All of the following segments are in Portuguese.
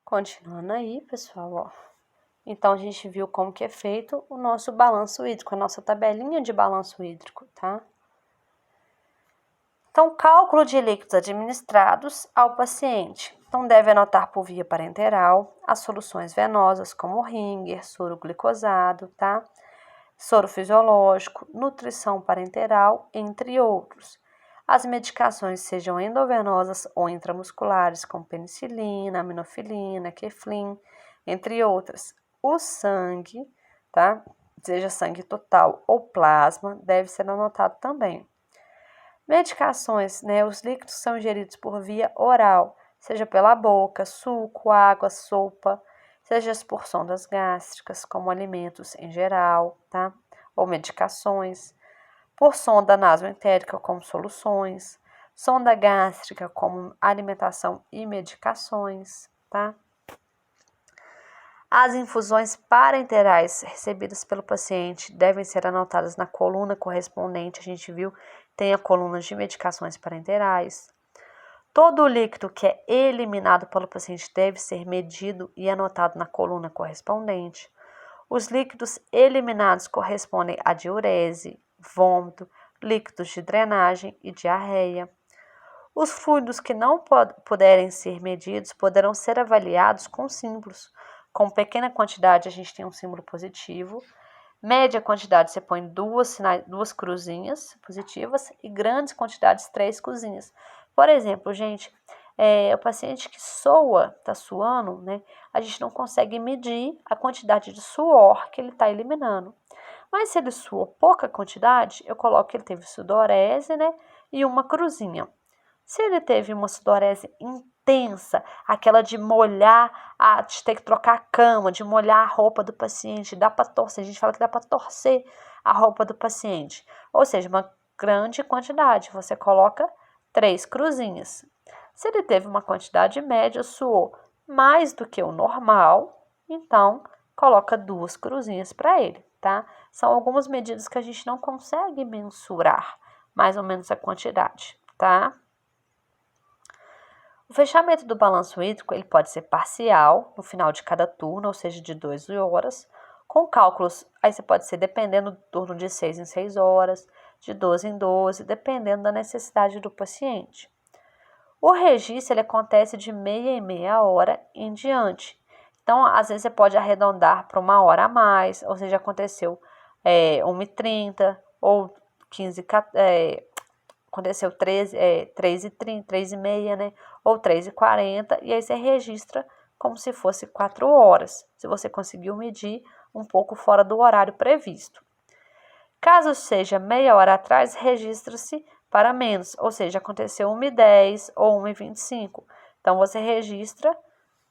Continuando aí, pessoal, ó. Então, a gente viu como que é feito o nosso balanço hídrico, a nossa tabelinha de balanço hídrico, tá? Então, cálculo de líquidos administrados ao paciente. Então, deve anotar por via parenteral as soluções venosas, como Ringer, soro glicosado, tá? Soro fisiológico, nutrição parenteral, entre outros. As medicações sejam endovenosas ou intramusculares, como penicilina, aminofilina, Keflin, entre outras. O sangue, tá? Seja sangue total ou plasma, deve ser anotado também. Medicações, né? Os líquidos são ingeridos por via oral, seja pela boca, suco, água, sopa, seja por sondas gástricas, como alimentos em geral, tá? Ou medicações. Por sonda nasoentérica, como soluções. Sonda gástrica, como alimentação e medicações, tá? As infusões parenterais recebidas pelo paciente devem ser anotadas na coluna correspondente. A gente viu, tem a coluna de medicações parenterais. Todo o líquido que é eliminado pelo paciente deve ser medido e anotado na coluna correspondente. Os líquidos eliminados correspondem a diurese, vômito, líquidos de drenagem e diarreia. Os fluidos que não puderem ser medidos poderão ser avaliados com símbolos. Com pequena quantidade, a gente tem um símbolo positivo. Média quantidade, você põe duas cruzinhas positivas e grandes quantidades, 3 cruzinhas. Por exemplo, gente, o paciente que está suando, né? A gente não consegue medir a quantidade de suor que ele está eliminando. Mas se ele suou pouca quantidade, eu coloco que ele teve sudorese, né? E uma cruzinha. Se ele teve uma sudorese intensa, aquela de molhar, de ter que trocar a cama, de molhar a roupa do paciente, dá para torcer, a gente fala que dá para torcer a roupa do paciente. Ou seja, uma grande quantidade, você coloca 3 cruzinhas. Se ele teve uma quantidade média, suou mais do que o normal, então coloca 2 cruzinhas para ele, tá? São algumas medidas que a gente não consegue mensurar mais ou menos a quantidade, tá? O fechamento do balanço hídrico ele pode ser parcial, no final de cada turno, ou seja, de 2 horas, com cálculos, aí você pode ser dependendo do turno de 6 em 6 horas, de 12 em 12, dependendo da necessidade do paciente. O registro ele acontece de meia em meia hora em diante. Então, às vezes você pode arredondar para 1 hora a mais, ou seja, aconteceu 1h30 ou 15, aconteceu 3h30, 3h30, né? Ou 3h40, e aí você registra como se fosse 4 horas, se você conseguiu medir um pouco fora do horário previsto. Caso seja meia hora atrás, registra-se para menos, ou seja, aconteceu 1h10 ou 1h25. Então, você registra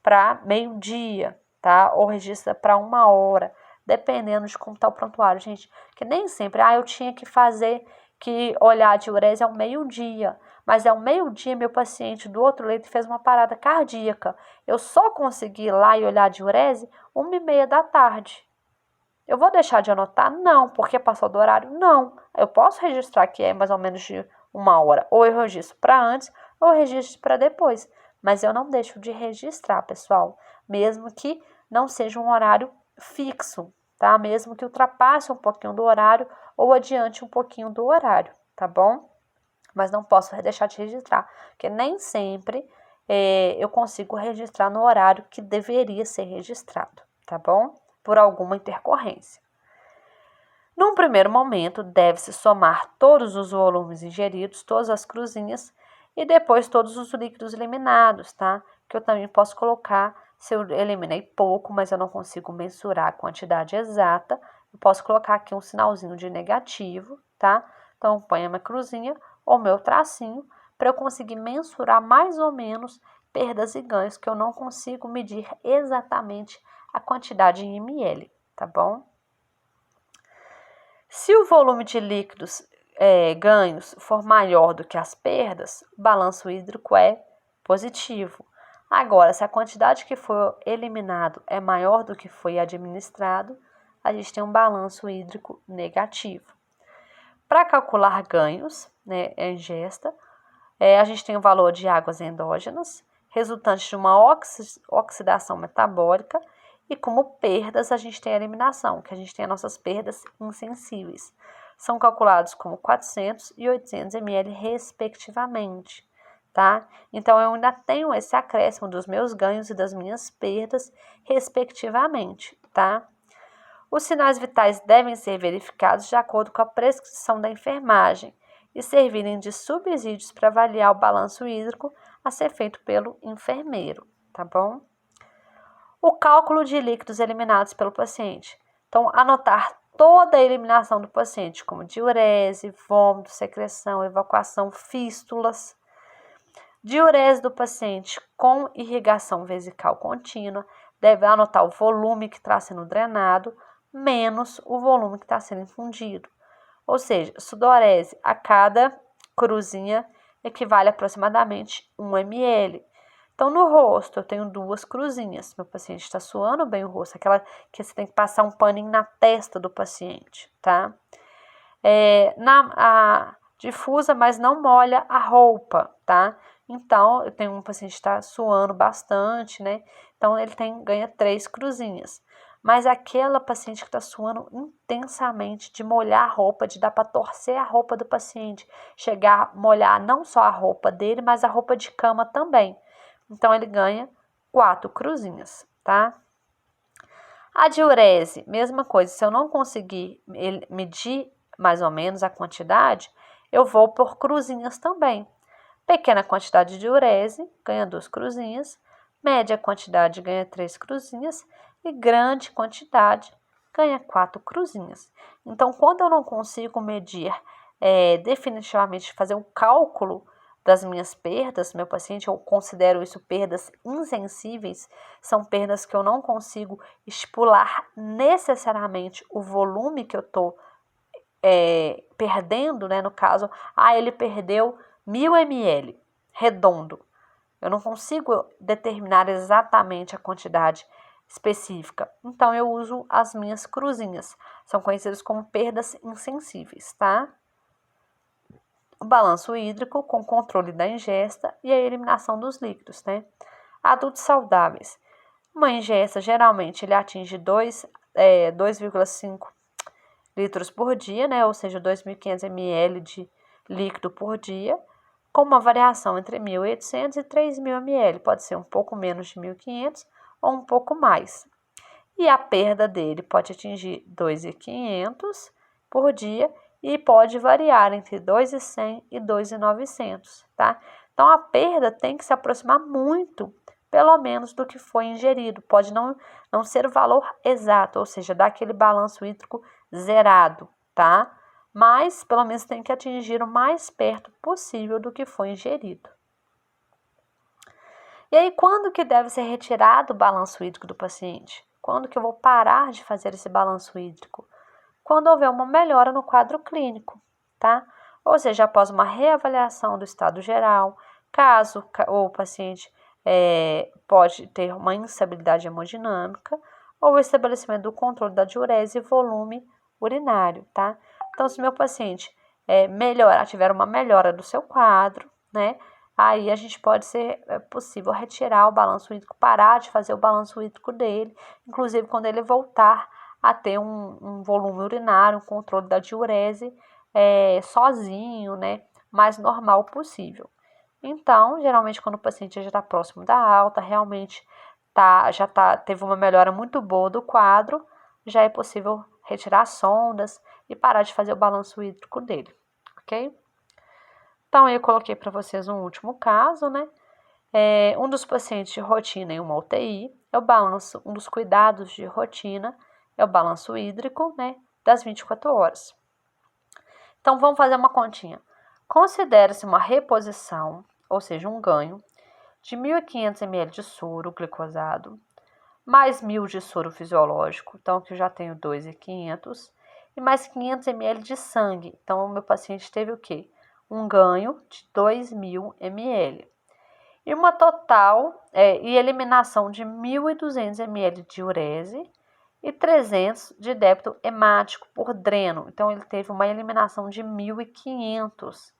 para meio-dia, tá? Ou registra para 1 hora, dependendo de como está o prontuário, gente. Que nem sempre, eu tinha que olhar a diurese ao meio-dia, mas ao meio-dia meu paciente do outro leito fez uma parada cardíaca. Eu só consegui ir lá e olhar a diurese 1h30 da tarde. Eu vou deixar de anotar? Não, porque passou do horário? Não. Eu posso registrar que é mais ou menos de 1 hora, ou eu registro para antes, ou eu registro para depois. Mas eu não deixo de registrar, pessoal, mesmo que não seja um horário fixo, tá? Mesmo que ultrapasse um pouquinho do horário ou adiante um pouquinho do horário, tá bom? Mas não posso deixar de registrar, porque nem sempre eu consigo registrar no horário que deveria ser registrado, tá bom? Por alguma intercorrência. Num primeiro momento, deve-se somar todos os volumes ingeridos, todas as cruzinhas, e depois todos os líquidos eliminados, tá? Que eu também posso colocar, se eu eliminei pouco, mas eu não consigo mensurar a quantidade exata, eu posso colocar aqui um sinalzinho de negativo, tá? Então, ponho a minha cruzinha ou meu tracinho, para eu conseguir mensurar mais ou menos perdas e ganhos, que eu não consigo medir exatamente a quantidade em ml, tá bom? Se o volume de líquidos ganhos for maior do que as perdas, o balanço hídrico é positivo. Agora, se a quantidade que foi eliminado é maior do que foi administrado, a gente tem um balanço hídrico negativo. Para calcular ganhos, né, ingesta, a gente tem o valor de águas endógenas, resultante de uma oxidação metabólica, e como perdas a gente tem a eliminação, que a gente tem as nossas perdas insensíveis. São calculados como 400 e 800 ml respectivamente, tá? Então, eu ainda tenho esse acréscimo dos meus ganhos e das minhas perdas respectivamente, tá? Os sinais vitais devem ser verificados de acordo com a prescrição da enfermagem e servirem de subsídios para avaliar o balanço hídrico a ser feito pelo enfermeiro, tá bom? O cálculo de líquidos eliminados pelo paciente. Então, anotar toda a eliminação do paciente, como diurese, vômito, secreção, evacuação, fístulas. Diurese do paciente com irrigação vesical contínua, deve anotar o volume que está sendo drenado, menos o volume que está sendo infundido. Ou seja, sudorese a cada cruzinha equivale a aproximadamente 1 ml. Então, no rosto, eu tenho 2 cruzinhas. Meu paciente está suando bem o rosto, aquela que você tem que passar um paninho na testa do paciente, tá? Difusa, mas não molha a roupa, tá? Então, eu tenho um paciente que está suando bastante, né? Então, ele ganha 3 cruzinhas. Mas aquela paciente que está suando intensamente, de molhar a roupa, de dar para torcer a roupa do paciente, chegar a molhar não só a roupa dele, mas a roupa de cama também. Então, ele ganha 4 cruzinhas, tá? A diurese, mesma coisa. Se eu não conseguir medir mais ou menos a quantidade, eu vou por cruzinhas também. Pequena quantidade de diurese ganha 2 cruzinhas, média quantidade ganha 3 cruzinhas e grande quantidade ganha 4 cruzinhas. Então, quando eu não consigo medir definitivamente, fazer um cálculo das minhas perdas, meu paciente, eu considero isso perdas insensíveis, são perdas que eu não consigo estipular necessariamente o volume que eu estou perdendo, né? No caso, ele perdeu 1000 ml, redondo. Eu não consigo determinar exatamente a quantidade específica. Então, eu uso as minhas cruzinhas. São conhecidas como perdas insensíveis, tá? O balanço hídrico com controle da ingesta e a eliminação dos líquidos, né? Adultos saudáveis. Uma ingesta, geralmente, ele atinge 2,5 litros por dia, né? Ou seja, 2.500 ml de líquido por dia, com uma variação entre 1.800 e 3.000 ml. Pode ser um pouco menos de 1.500 ou um pouco mais. E a perda dele pode atingir 2.500 por dia e pode variar entre 2.100 e 2.900, tá? Então, a perda tem que se aproximar muito, pelo menos, do que foi ingerido. Pode não ser o valor exato, ou seja, dar aquele balanço hídrico zerado, tá? Mas, pelo menos, tem que atingir o mais perto possível do que foi ingerido. E aí, quando que deve ser retirado o balanço hídrico do paciente? Quando que eu vou parar de fazer esse balanço hídrico? Quando houver uma melhora no quadro clínico, tá? Ou seja, após uma reavaliação do estado geral, caso o paciente pode ter uma instabilidade hemodinâmica, ou o estabelecimento do controle da diurese e volume urinário, tá? Então, se meu paciente tiver uma melhora do seu quadro, né? Aí a gente pode ser possível retirar o balanço hídrico, parar de fazer o balanço hídrico dele, inclusive quando ele voltar a ter um volume urinário, um controle da diurese sozinho, né, mais normal possível. Então, geralmente quando o paciente já está próximo da alta, realmente teve uma melhora muito boa do quadro, já é possível retirar as sondas e parar de fazer o balanço hídrico dele, ok? Então, eu coloquei para vocês um último caso, né? Um dos pacientes de rotina em uma UTI um dos cuidados de rotina é o balanço hídrico, né, das 24 horas. Então, vamos fazer uma continha. Considera-se uma reposição, ou seja, um ganho, de 1.500 ml de soro glicosado, mais 1.000 de soro fisiológico, então que eu já tenho 2.500, e mais 500 ml de sangue. Então, o meu paciente teve o quê? Um ganho de 2.000 ml. E uma total e eliminação de 1.200 ml de diurese e 300 de débito hemático por dreno. Então, ele teve uma eliminação de 1.500,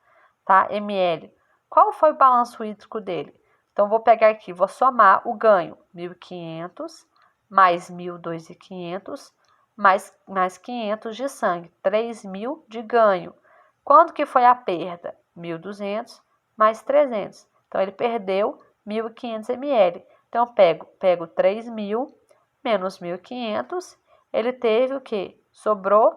tá, ml. Qual foi o balanço hídrico dele? Então, vou pegar aqui, vou somar o ganho, 1.500 mais 1.002.500 mais 500 de sangue, 3.000 de ganho. Quando que foi a perda? 1.200 mais 300. Então, ele perdeu 1.500 ml. Então, pego 3.000 menos 1.500, ele teve o quê? Sobrou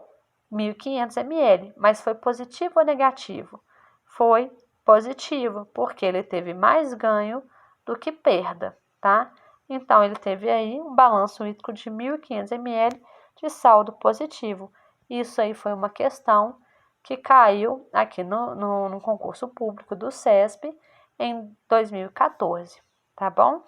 1.500 ml, mas foi positivo ou negativo? Foi positivo, porque ele teve mais ganho do que perda, tá? Então, ele teve aí um balanço hídrico de 1.500 ml de saldo positivo. Isso aí foi uma questão que caiu aqui no concurso público do CESP em 2014, tá bom?